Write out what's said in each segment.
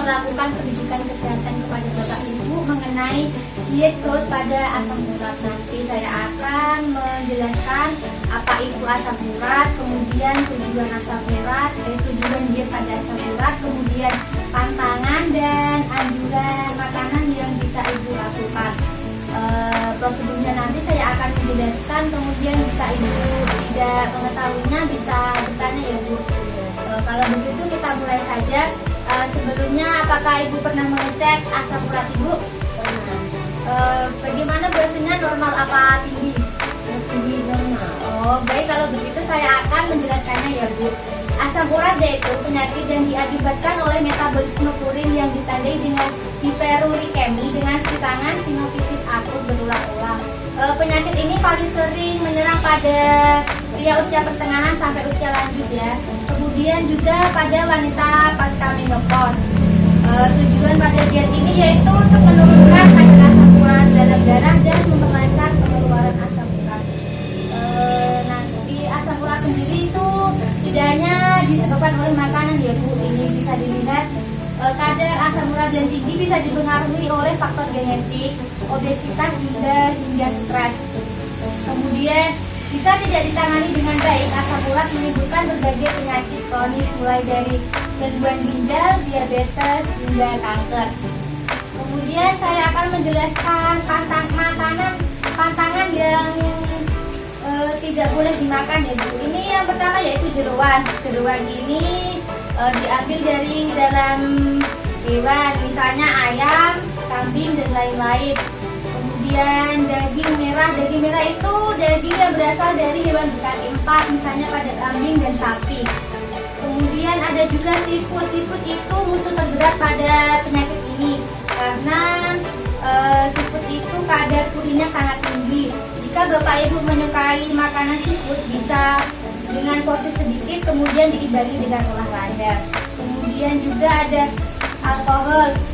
melakukan pendidikan kesehatan kepada Bapak Ibu mengenai diet GOAT pada asam urat. Nanti saya akan menjelaskan apa itu asam urat, kemudian tujuan asam urat, tujuan diet pada asam urat, kemudian pantangan dan anjuran makanan yang bisa Ibu lakukan. Prosedurnya nanti saya akan menjelaskan, kemudian jika Ibu tidak mengetahuinya bisa bertanya ya Bu. Kalau begitu kita mulai saja. Sebelumnya apakah Ibu pernah mengecek asam urat Ibu? Pernah. Bagaimana biasanya normal apa tinggi? Tinggi normal. Oh baik, kalau begitu saya akan menjelaskannya ya Bu. Asam urat yaitu penyakit yang diakibatkan oleh metabolisme purin yang ditandai dengan hiperurikemi dengan sitangan sinovitis akut berulang-ulang. Penyakit ini paling sering menyerang pada pria usia pertengahan sampai usia lanjut ya. Kemudian juga pada wanita pasca menopause. Tujuan pada diet ini yaitu untuk menurunkan kadar asam urat dalam darah dan memperlancar pengeluaran asam urat. Nanti asam urat sendiri itu tidak hanya disebabkan oleh makanan ya Bu. Ini bisa dilihat kadar asam urat yang tinggi bisa dipengaruhi oleh faktor genetik, obesitas hingga stres. Kemudian jika tidak ditangani dengan baik, asam urat menimbulkan berbagai penyakit kronis mulai dari gangguan ginjal, diabetes hingga kanker. Kemudian saya akan menjelaskan pantangan yang tidak boleh dimakan ya Bu. Ini yang pertama yaitu jeroan. Jeroan ini diambil dari dalam hewan, misalnya ayam, kambing dan lain-lain. Kemudian daging merah itu daging yang berasal dari hewan berkaki 4, misalnya pada kambing dan sapi. Kemudian ada juga seafood itu musuh terberat pada penyakit ini karena seafood itu kadar purinnya sangat tinggi. Jika Bapak Ibu menyukai makanan seafood, bisa dengan porsi sedikit kemudian diimbangi dengan olahraga. Kemudian juga ada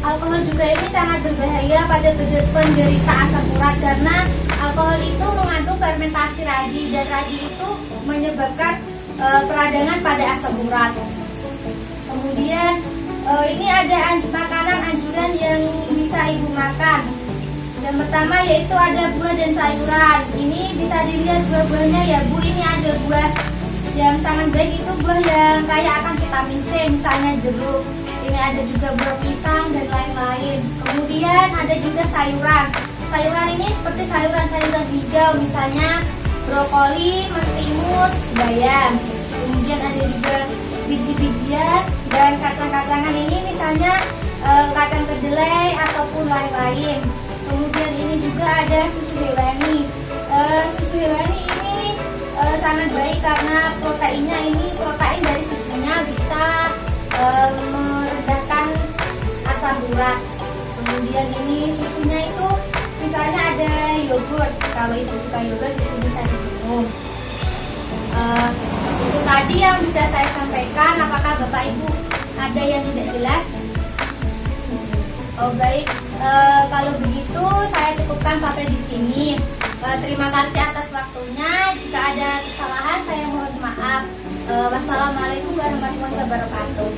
alkohol juga ini sangat berbahaya pada penderita asam urat karena alkohol itu mengandung fermentasi ragi dan ragi itu menyebabkan peradangan pada asam urat. Kemudian ini ada makanan anjuran yang bisa Ibu makan. Yang pertama yaitu ada buah dan sayuran. Ini bisa dilihat buah-buahnya ya Bu. Ini ada buah yang sangat baik, itu buah yang kaya akan vitamin C, misalnya jeruk. Ini ada juga buah pisang dan lain-lain. Kemudian ada juga sayuran. Sayuran ini seperti sayuran-sayuran hijau, misalnya brokoli, mentimun, bayam. Kemudian ada juga biji-bijian dan kacang-kacangan ini, misalnya kacang kedelai ataupun lain-lain. Kemudian ini juga ada susu hewani. Susu hewani ini sangat baik karena proteinnya ini protein dari susunya bisa merendahkan asam urat. Kemudian ini susunya itu misalnya ada yogurt. Kalau Ibu suka yogurt itu bisa diminum. Itu tadi yang bisa saya sampaikan. Apakah Bapak Ibu ada yang tidak jelas? Oh baik, kalau begitu saya cukupkan sampai di sini. Terima kasih atas waktunya. Jika ada kesalahan saya mohon maaf. Wassalamualaikum warahmatullahi wabarakatuh.